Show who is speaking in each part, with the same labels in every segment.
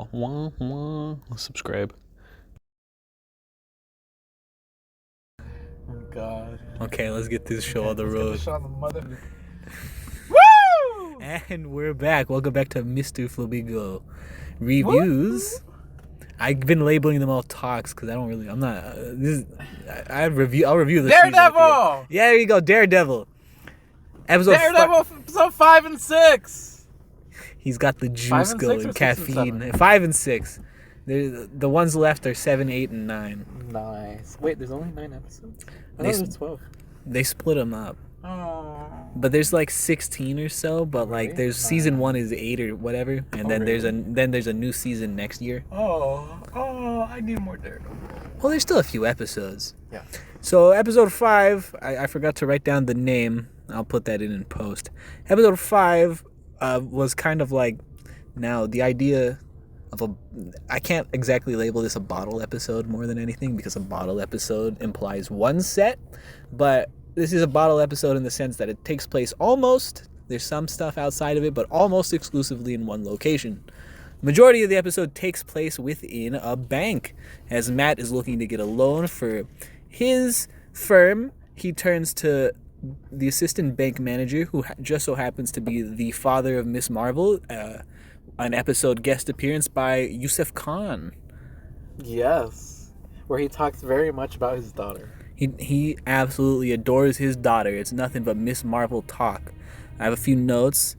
Speaker 1: Wah, wah, wah. Subscribe.
Speaker 2: Oh God.
Speaker 1: Okay, let's get this show on the
Speaker 2: Let's
Speaker 1: road.
Speaker 2: get the show on the mother. Woo!
Speaker 1: And we're back. Welcome back to Mr.Flamingo reviews. I've been labeling them all talks because I'm not. I'll review the
Speaker 2: Daredevil.
Speaker 1: Yeah, there you go. Daredevil.
Speaker 2: Daredevil, episode 5 and 6.
Speaker 1: He's got the juice
Speaker 2: 5 and 6
Speaker 1: going,
Speaker 2: or 6 and
Speaker 1: caffeine.
Speaker 2: 7?
Speaker 1: 5 and 6. The ones left are 7, 8, and 9.
Speaker 2: Nice. Wait, there's only 9 episodes? I
Speaker 1: They
Speaker 2: thought there was 12.
Speaker 1: They split them up.
Speaker 2: Oh.
Speaker 1: But there's like 16 or so. But like
Speaker 2: Really?
Speaker 1: there's season 1 is 8 or whatever, and then there's a new season next year.
Speaker 2: Oh, I need more Daredevil.
Speaker 1: Well, there's still a few episodes.
Speaker 2: Yeah.
Speaker 1: So episode 5, I forgot to write down the name. I'll put that in post. Episode 5 was kind of like, now the idea of I can't exactly label this a bottle episode more than anything, because a bottle episode implies one set, but this is a bottle episode in the sense that it takes place there's some stuff outside of it, but almost exclusively in one location. Majority of the episode takes place within a bank, as Matt is looking to get a loan for his firm. He turns to the assistant bank manager, who just so happens to be the father of Miss Marvel, an episode guest appearance by Yusuf Khan.
Speaker 2: Yes. Where he talks very much about his daughter.
Speaker 1: He absolutely adores his daughter. It's nothing but Miss Marvel talk. I have a few notes.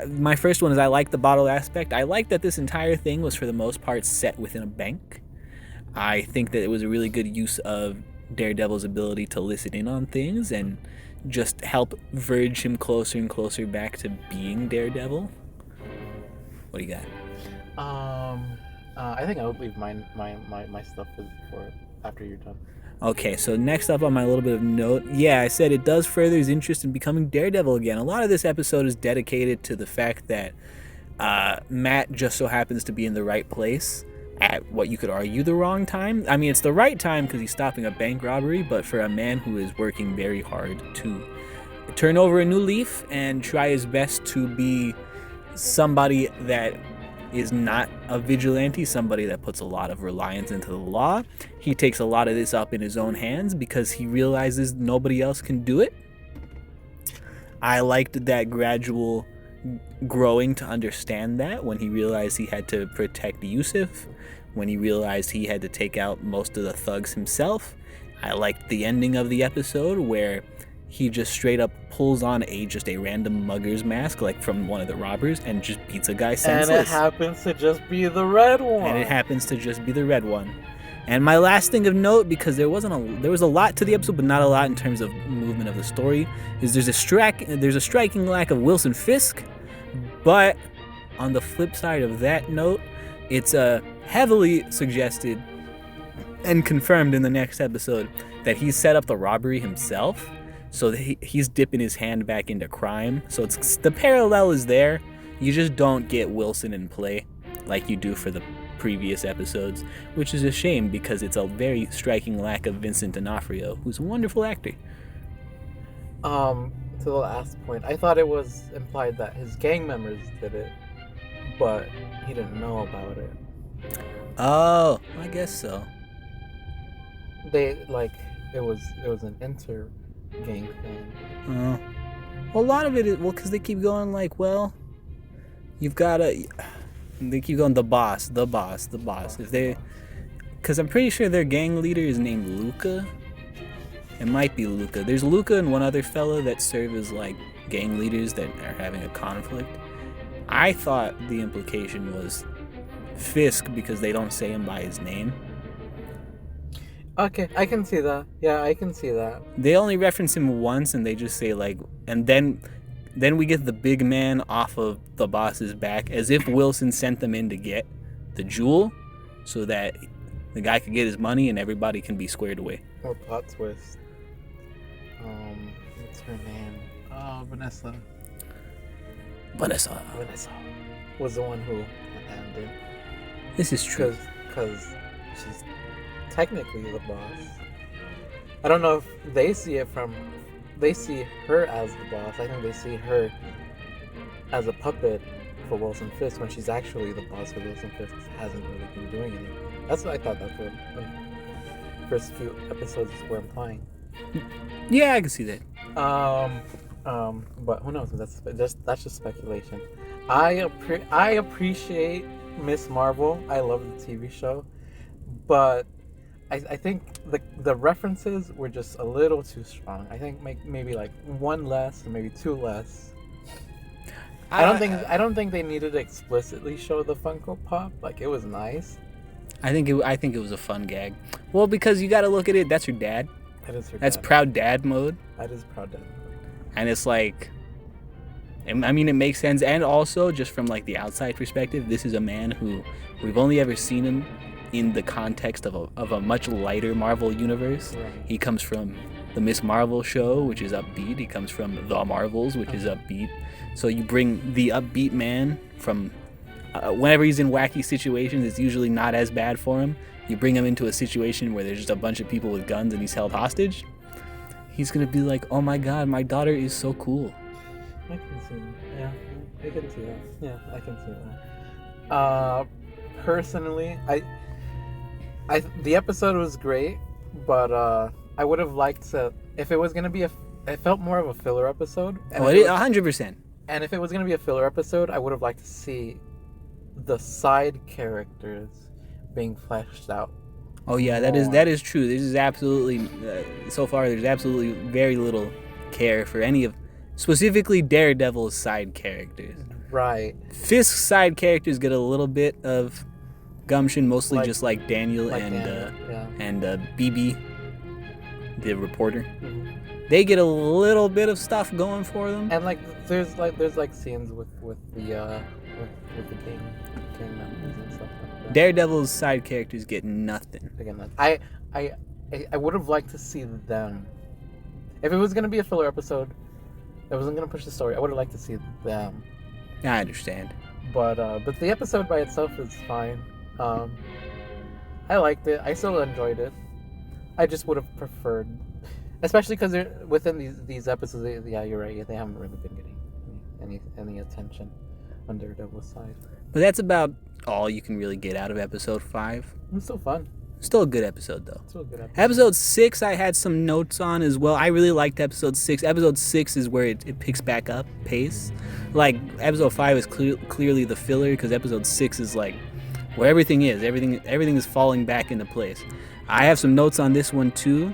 Speaker 1: My first one is I like the bottle aspect. I like that this entire thing was for the most part set within a bank. I think that it was a really good use of Daredevil's ability to listen in on things and just help verge him closer and closer back to being Daredevil. What do you got?
Speaker 2: I think I would leave my stuff for after you're done.
Speaker 1: Okay, so next up on my little bit of note, I said it does further his interest in becoming Daredevil again. A lot of this episode is dedicated to the fact that Matt just so happens to be in the right place at what you could argue the wrong time. I mean, it's the right time because he's stopping a bank robbery, but for a man who is working very hard to turn over a new leaf and try his best to be somebody that is not a vigilante, somebody that puts a lot of reliance into the law, he takes a lot of this up in his own hands because he realizes nobody else can do it. I liked that gradual growing to understand that when he realized he had to protect Yusuf, when he realized he had to take out most of the thugs himself. I liked the ending of the episode where he just straight up pulls on just a random mugger's mask, like from one of the robbers, and just beats a guy senseless.
Speaker 2: And it happens to just be the red one.
Speaker 1: And my last thing of note, because there was a lot to the episode, but not a lot in terms of movement of the story, is there's a striking lack of Wilson Fisk. But on the flip side of that note, it's heavily suggested and confirmed in the next episode that he set up the robbery himself. So he's dipping his hand back into crime. So the parallel is there. You just don't get Wilson in play like you do for the previous episodes, which is a shame because it's a very striking lack of Vincent D'Onofrio, who's a wonderful actor.
Speaker 2: To the last point, I thought it was implied that his gang members did it, but he didn't know about it.
Speaker 1: Oh, I guess so.
Speaker 2: It was an inter-gang thing.
Speaker 1: Well, a lot of it is because they keep going like, well, you've got to. They keep going the boss. Because I'm pretty sure their gang leader is named Luca. It might be Luca. There's Luca and one other fellow that serve as like gang leaders that are having a conflict. I thought the implication was Fisk because they don't say him by his name.
Speaker 2: Okay, I can see that. Yeah, I can see that.
Speaker 1: They only reference him once and they just say like, and then we get the big man off of the boss's back as if Wilson sent them in to get the jewel so that the guy could get his money and everybody can be squared away.
Speaker 2: Or plot twist. What's her name? Oh, Vanessa.
Speaker 1: Vanessa
Speaker 2: Was the one who abandoned.
Speaker 1: This is true.
Speaker 2: Because she's technically the boss. I don't know if they see her as the boss. I think they see her as a puppet for Wilson Fisk when she's actually the boss, because Wilson Fisk hasn't really been doing anything. That's what I thought. That's what the first few episodes were implying.
Speaker 1: Yeah, I can see that.
Speaker 2: But who knows? That's just speculation. I appreciate Miss Marvel. I love the TV show, but I think the references were just a little too strong. I think maybe like one less, or maybe two less. I don't think they needed to explicitly show the Funko Pop. Like, it was nice.
Speaker 1: I think it was a fun gag. Well, because you got to look at it. That's her dad.
Speaker 2: That is her.
Speaker 1: That's
Speaker 2: dad.
Speaker 1: proud dad mode.
Speaker 2: That is proud dad.
Speaker 1: And it's like, I mean, it makes sense. And also, just from like the outside perspective, this is a man who we've only ever seen him in the context of a much lighter Marvel universe.
Speaker 2: Right.
Speaker 1: He comes from the Miss Marvel show, which is upbeat. He comes from The Marvels, which is upbeat. So you bring the upbeat man from whenever he's in wacky situations, it's usually not as bad for him. You bring him into a situation where there's just a bunch of people with guns and he's held hostage. He's gonna be like, "Oh my God, my daughter is so cool."
Speaker 2: I can see that. Yeah, I can see that. Yeah, I can see that. Personally, the episode was great, but I would have liked to, if it was gonna be it felt more of a filler episode.
Speaker 1: Oh, it is 100%.
Speaker 2: And if it was gonna be a filler episode, I would have liked to see the side characters being fleshed out.
Speaker 1: Oh yeah, that is true. This is absolutely so far. There's absolutely very little care for any of, specifically Daredevil's side characters.
Speaker 2: Right.
Speaker 1: Fisk's side characters get a little bit of gumption, mostly
Speaker 2: Like-
Speaker 1: just like Daniel
Speaker 2: like
Speaker 1: and
Speaker 2: Daniel, yeah.
Speaker 1: BB, the reporter.
Speaker 2: Mhm.
Speaker 1: They get a little bit of stuff going for them.
Speaker 2: And there's scenes with the gang members and stuff like that.
Speaker 1: Daredevil's side characters get nothing.
Speaker 2: Again, I would have liked to see them. If it was gonna be a filler episode, it wasn't gonna push the story. I would have liked to see them.
Speaker 1: I understand.
Speaker 2: But the episode by itself is fine. I liked it. I still enjoyed it. I just would have preferred, especially because within these episodes. Yeah, you're right. They haven't really been getting any attention on Daredevil's side.
Speaker 1: But that's about all you can really get out of episode 5.
Speaker 2: It's still fun.
Speaker 1: Still a good episode though.
Speaker 2: Still a good episode.
Speaker 1: Episode 6 I had some notes on as well. I really liked episode 6. Episode 6 is where it picks back up pace. Like episode 5 is clearly the filler, because episode 6 is like where everything is. Everything is falling back into place. I have some notes on this one too.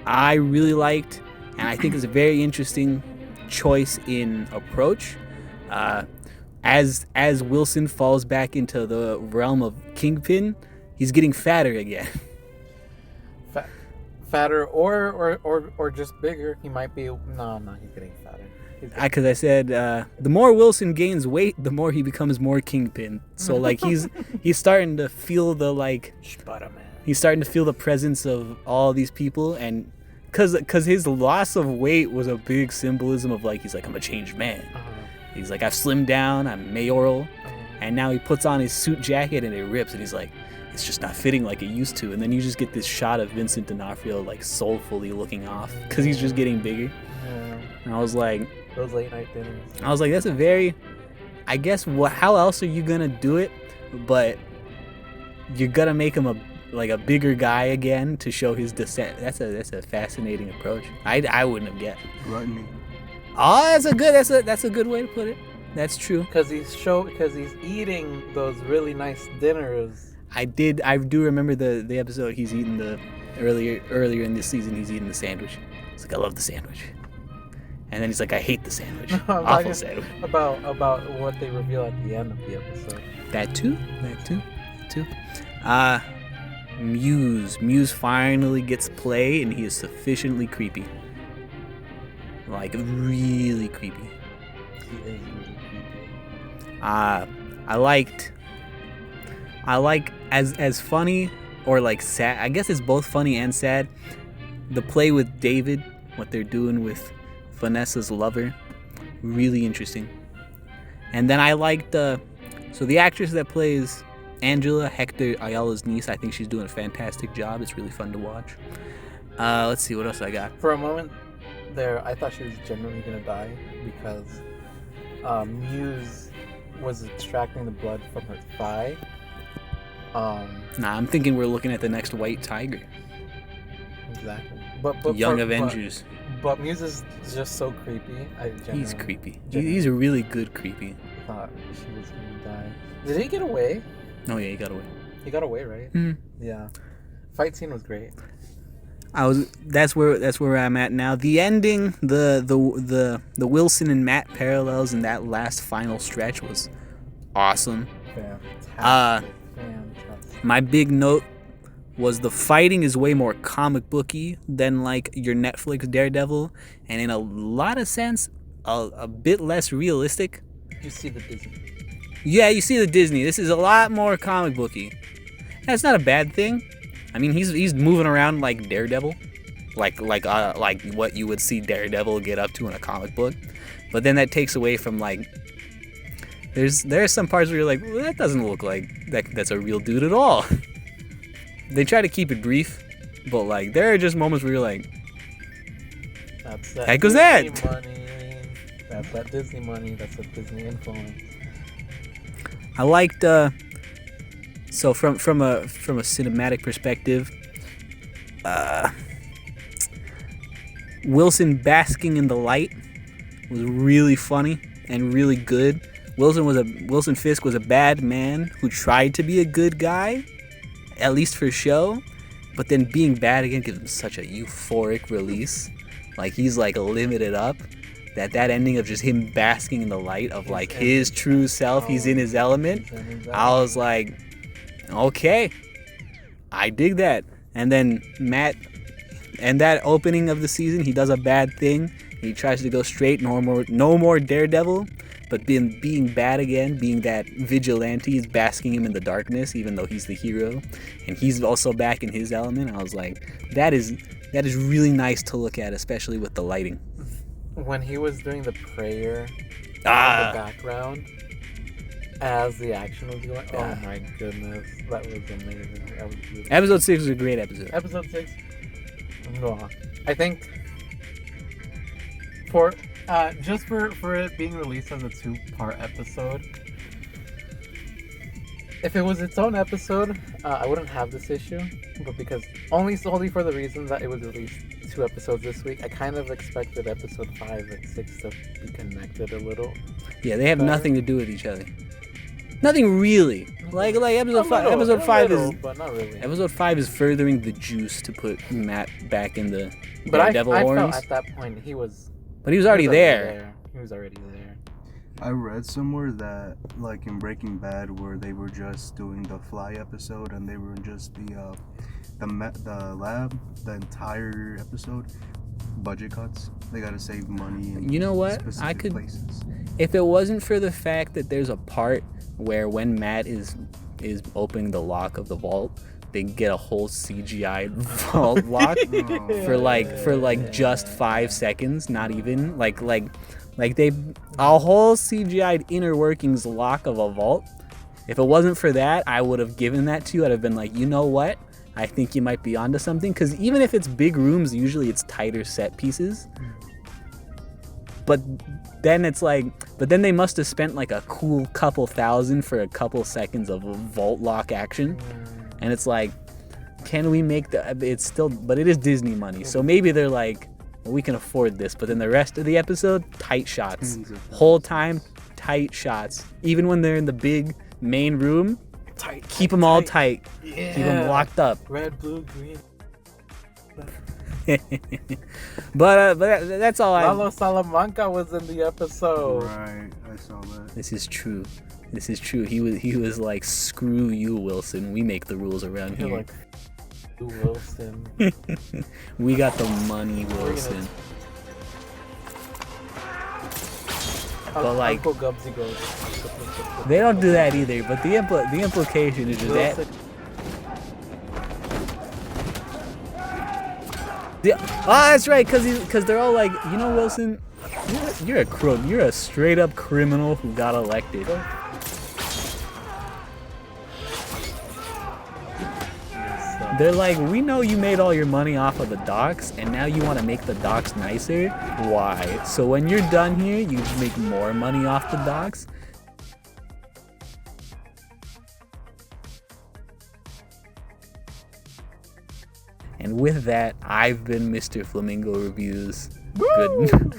Speaker 1: I really liked, and I think it's a very interesting choice in approach. As Wilson falls back into the realm of Kingpin, he's getting fatter again.
Speaker 2: Fatter or just bigger. He might be. No, he's getting fatter.
Speaker 1: Because I said the more Wilson gains weight, the more he becomes more Kingpin. So like he's starting to feel the like.
Speaker 2: Spider-Man.
Speaker 1: He's starting to feel the presence of all these people, and because his loss of weight was a big symbolism of like, he's like, I'm a changed man. He's like, I've slimmed down, I'm mayoral, and now he puts on his suit jacket and it rips, and he's like, it's just not fitting like it used to. And then you just get this shot of Vincent D'Onofrio like soulfully looking off because he's just getting bigger.
Speaker 2: Yeah.
Speaker 1: And I was like,
Speaker 2: Those late night dinners.
Speaker 1: I was like, that's a very, I guess, how else are you gonna do it? But you're gonna make him a bigger guy again to show his descent. That's a fascinating approach. I wouldn't have guessed.
Speaker 3: Gluttony.
Speaker 1: Oh, that's a good way to put it. That's true.
Speaker 2: Because he's eating those really nice dinners.
Speaker 1: I do remember the episode he's eating the earlier in this season. He's eating the sandwich. He's like, I love the sandwich. And then he's like, I hate the sandwich. Awful sandwich.
Speaker 2: About what they reveal at the end of the episode.
Speaker 1: That too. Muse finally gets play, and he is sufficiently creepy. Like, really creepy.
Speaker 2: He is really creepy.
Speaker 1: I like as funny or like sad. I guess it's both funny and sad. The play with David, what they're doing with Vanessa's lover, really interesting. And then I liked so the actress that plays Angela, Hector Ayala's niece. I think she's doing a fantastic job. It's really fun to watch. Let's see what else I got.
Speaker 2: For a moment there, I thought she was genuinely gonna die because Muse was extracting the blood from her thigh.
Speaker 1: Nah, I'm thinking we're looking at the next White Tiger.
Speaker 2: Exactly.
Speaker 1: Young Avengers.
Speaker 2: But Muse is just so creepy.
Speaker 1: He's creepy. He's a really good creepy.
Speaker 2: I thought she was gonna die. Did he get away?
Speaker 1: Oh yeah, he got away.
Speaker 2: He got away, right?
Speaker 1: Mm-hmm.
Speaker 2: Yeah. Fight scene was great.
Speaker 1: That's where I'm at now. The ending, the Wilson and Matt parallels in that last final stretch was awesome.
Speaker 2: Fantastic.
Speaker 1: My big note was the fighting is way more comic booky than like your Netflix Daredevil, and in a lot of sense, a bit less realistic.
Speaker 2: You see the Disney.
Speaker 1: Yeah, you see the Disney. This is a lot more comic booky. That's not a bad thing. I mean, he's moving around like Daredevil, like what you would see Daredevil get up to in a comic book. But then that takes away from like there's some parts where you're like, well, that doesn't look like that's a real dude at all. They try to keep it brief, but like there are just moments where you're like,
Speaker 2: that's that
Speaker 1: heck was
Speaker 2: Disney
Speaker 1: that?
Speaker 2: Money. That's that Disney money. That's that Disney influence.
Speaker 1: I liked so from a cinematic perspective, Wilson basking in the light was really funny and really good. Wilson Fisk was a bad man who tried to be a good guy, at least for show, but then being bad again gives him such a euphoric release. Like he's like limited up. That ending of just him basking in the light of like his true self, he's in his element. I was like, okay, I dig that. And then Matt, and that opening of the season, he does a bad thing. He tries to go straight, no more Daredevil, but being bad again, being that vigilante is basking him in the darkness, even though he's the hero, and he's also back in his element. I was like, that is really nice to look at, especially with the lighting.
Speaker 2: When he was doing the prayer in the background as the action was going, oh my goodness, that was amazing. That was beautiful.
Speaker 1: Episode 6 was a great episode.
Speaker 2: Episode 6, I think for just for it being released as a 2-part episode, if it was its own episode, I wouldn't have this issue, but because solely for the reason that it was released 2 episodes this week, I kind of expected episode 5 and 6 to be connected a little.
Speaker 1: Yeah, they have nothing to do with each other. Nothing really. Like episode 5. Episode 5 is, but not really. Episode 5 is furthering the juice to put Matt back in the Daredevil horns.
Speaker 2: I felt at that point he was.
Speaker 1: But he was already there.
Speaker 2: He was already there.
Speaker 3: I read somewhere that, like in Breaking Bad, where they were just doing the Fly episode and they were just the lab, the entire episode, budget cuts. They gotta save money. In
Speaker 1: you know what? I could. Places. If it wasn't for the fact that there's a part where when Matt is opening the lock of the vault, they get a whole CGI vault lock for like just 5 seconds, not even like they a whole CGI'd inner workings lock of a vault. If it wasn't for that, I would have given that to you. I'd have been like, you know what? I think you might be onto something, because even if it's big rooms, usually it's tighter set pieces. But then it's like, they must have spent like a cool couple thousand for a couple seconds of a vault lock action. And it's like, can we make it's still, but it is Disney money. So maybe they're like, well, we can afford this. But then the rest of the episode, tight shots. Whole time, tight shots. Even when they're in the big main room, keep them all tight.
Speaker 2: Yeah.
Speaker 1: Keep them locked up.
Speaker 2: Red, blue, green.
Speaker 1: but that's all.
Speaker 2: Lalo Salamanca was in the episode.
Speaker 3: Right, I saw that.
Speaker 1: This is true. He was like, screw you, Wilson. We make the rules around here.
Speaker 2: Like, Wilson.
Speaker 1: We got the money, Wilson. But like,
Speaker 2: Uncle Gubsy goes.
Speaker 1: They don't do that either. But the implication is just that. That's right, because they're all like, you know, Wilson, you're a crook. You're a straight up criminal who got elected. They're like, we know you made all your money off of the docks, and now you want to make the docks nicer. Why? So when you're done here, you make more money off the docks. And with that, I've been Mr. Flamingo Reviews. Good.